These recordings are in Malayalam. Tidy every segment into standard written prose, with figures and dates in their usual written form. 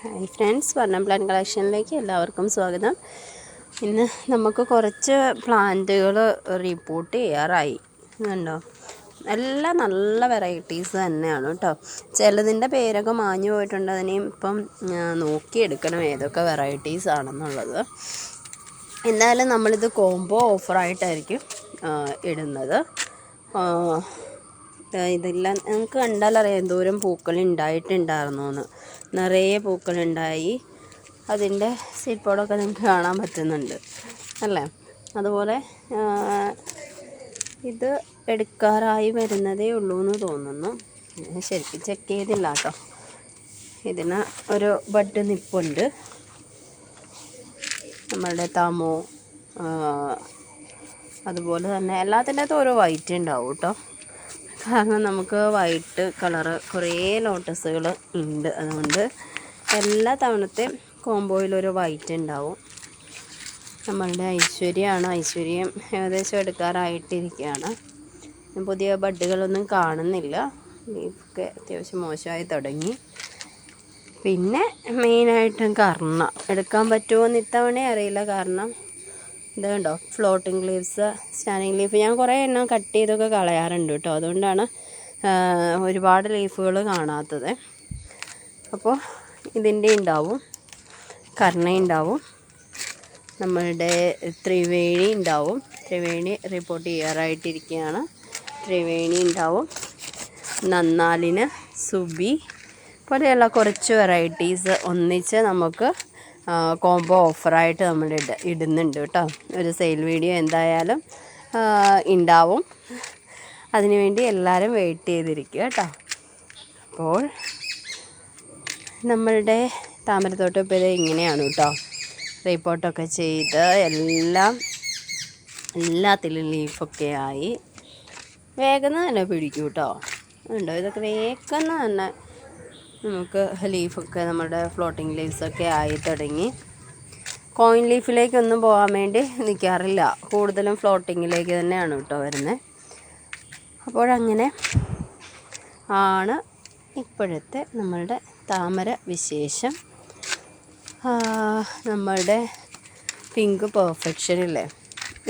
ഹായ് ഫ്രണ്ട്സ്, വർണ്ണം പ്ലാന്റ് കളക്ഷനിലേക്ക് എല്ലാവർക്കും സ്വാഗതം. ഇന്ന് നമുക്ക് കുറച്ച് പ്ലാന്റുകൾ റിപ്പോർട്ട് ചെയ്യാറായി. കണ്ടോ, എല്ലാം നല്ല വെറൈറ്റീസ് തന്നെയാണ് കേട്ടോ. ചിലതിൻ്റെ പേരൊക്കെ മാഞ്ഞു പോയിട്ടുണ്ട്. അതിനെയും ഇപ്പം നോക്കിയെടുക്കണം ഏതൊക്കെ വെറൈറ്റീസ് ആണെന്നുള്ളത്. എന്തായാലും നമ്മളിത് കോംബോ ഓഫറായിട്ടായിരിക്കും ഇടുന്നത്. ഇതെല്ലാം നമുക്ക് കണ്ടാലറിയാം എന്തോരം പൂക്കൾ ഉണ്ടായിട്ടുണ്ടായിരുന്നു എന്ന്. നിറയെ പൂക്കളുണ്ടായി. അതിൻ്റെ സീഡ്പോഡൊക്കെ നിങ്ങൾക്ക് കാണാൻ പറ്റുന്നുണ്ട് അല്ലേ. അതുപോലെ ഇത് എടുക്കാറായി വരുന്നതേ ഉള്ളൂ എന്ന് തോന്നുന്നു. ശരിക്കും ചെക്ക് ചെയ്തില്ല കേട്ടോ. ഇതിന് ഒരു ബഡ് നിപ്പുണ്ട്. നമ്മളുടെ താമോ, അതുപോലെ തന്നെ എല്ലാത്തിൻ്റെ അകത്തും ഓരോ വൈറ്റ് ഉണ്ടാവും കേട്ടോ. കാരണം നമുക്ക് വൈറ്റ് കളറ് കുറേ ലോട്ടസുകൾ ഉണ്ട്. അതുകൊണ്ട് എല്ലാ തവണത്തെയും കോംബോയിലൊരു വൈറ്റ് ഉണ്ടാവും. നമ്മളുടെ ഐശ്വര്യമാണ്. ഐശ്വര്യം ഏകദേശം എടുക്കാറായിട്ടിരിക്കുകയാണ്. പുതിയ ബഡ്ഡുകളൊന്നും കാണുന്നില്ല. ലീഫൊക്കെ അത്യാവശ്യം മോശമായി തുടങ്ങി. പിന്നെ മെയിനായിട്ടും കർണ എടുക്കാൻ പറ്റുമോയെന്ന് ഇത്തവണ അറിയില്ല. കാരണം ഇത് കണ്ടോ, ഫ്ലോട്ടിംഗ് ലീവ്സ്, സ്റ്റാൻഡിങ് ലീഫ്. ഞാൻ കുറേ എണ്ണം കട്ട് ചെയ്തൊക്കെ കളയാറുണ്ട് കേട്ടോ. അതുകൊണ്ടാണ് ഒരുപാട് ലീഫുകൾ കാണാത്തത്. അപ്പോൾ ഇതിൻ്റെ ഉണ്ടാവും, കർണ ഉണ്ടാവും, നമ്മളുടെ ത്രിവേണി ഉണ്ടാവും. ത്രിവേണി റിപ്പോർട്ട് ചെയ്യാറായിട്ടിരിക്കുകയാണ്. ത്രിവേണി ഉണ്ടാവും, നന്നാലിന്, സുബി പോലെയുള്ള കുറച്ച് വെറൈറ്റീസ് ഒന്നിച്ച് നമുക്ക് കോംബോ ഓഫറായിട്ട് നമ്മൾ ഇടുന്നുണ്ട് കേട്ടോ. ഒരു സെയിൽ വീഡിയോ എന്തായാലും ഉണ്ടാവും. അതിനുവേണ്ടി എല്ലാവരും വെയിറ്റ് ചെയ്തിരിക്കുക കേട്ടോ. അപ്പോൾ നമ്മളുടെ താമരത്തോട്ടം ഇപ്പോൾ ഇത് ഇങ്ങനെയാണ് കേട്ടോ. റിപ്പോർട്ടൊക്കെ ചെയ്ത് എല്ലാത്തിലും ലീഫൊക്കെ ആയി. വേഗം തന്നെ പിടിക്കും കേട്ടോ. ഉണ്ടോ, ഇതൊക്കെ വേഗം തന്നെ നമുക്ക് ലീഫൊക്കെ നമ്മുടെ ഫ്ലോട്ടിംഗ് ലീവ്സൊക്കെ ആയി തുടങ്ങി. കോയിൻ ലീഫിലേക്കൊന്നും പോകാൻ വേണ്ടി നിൽക്കാറില്ല. കൂടുതലും ഫ്ലോട്ടിങ്ങിലേക്ക് തന്നെയാണ് കേട്ടോ വരുന്നത്. അപ്പോഴങ്ങനെ ആണ് ഇപ്പോഴത്തെ നമ്മളുടെ താമര വിശേഷം. നമ്മളുടെ പിങ്ക് പെർഫെക്ഷനില്ലേ,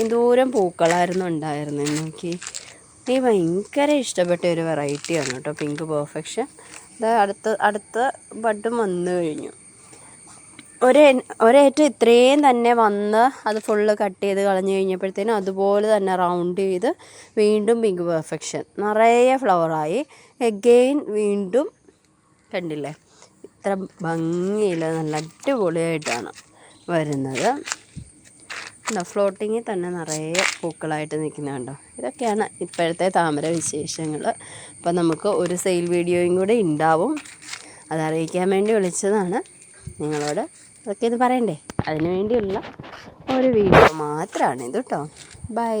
എന്തോരം പൂക്കളായിരുന്നു ഉണ്ടായിരുന്നു. എനിക്ക് ഭയങ്കര ഇഷ്ടപ്പെട്ട ഒരു വെറൈറ്റിയാണ് കേട്ടോ പിങ്ക് പെർഫെക്ഷൻ. അടുത്ത ബഡും വന്നു കഴിഞ്ഞു. ഒരേറ്റം ഇത്രയും തന്നെ വന്ന് അത് ഫുള്ള് കട്ട് ചെയ്ത് കളഞ്ഞു കഴിഞ്ഞപ്പോഴത്തേനും അതുപോലെ തന്നെ റൗണ്ട് ചെയ്ത് വീണ്ടും പിങ്ക് പെർഫെക്ഷൻ നിറയെ ഫ്ലവറായി. എഗെയിൻ വീണ്ടും കണ്ടില്ലേ, ഇത്ര ഭംഗിയിൽ നല്ല അടിപൊളിയായിട്ടാണ് വരുന്നത്. ഫ്ലോട്ടിങ്ങിൽ തന്നെ നിറയെ പൂക്കളായിട്ട് നിൽക്കുന്നുണ്ടോ. ഇതൊക്കെയാണ് ഇപ്പോഴത്തെ താമര വിശേഷങ്ങൾ. അപ്പം നമുക്ക് ഒരു സെയിൽ വീഡിയോയും കൂടെ ഉണ്ടാവും. അതറിയിക്കാൻ വേണ്ടി വിളിച്ചതാണ് നിങ്ങളോട്. അതൊക്കെ ഇത് പറയണ്ടേ, അതിനു വേണ്ടിയുള്ള ഒരു വീഡിയോ മാത്രമാണ് ഇത് കേട്ടോ. ബൈ.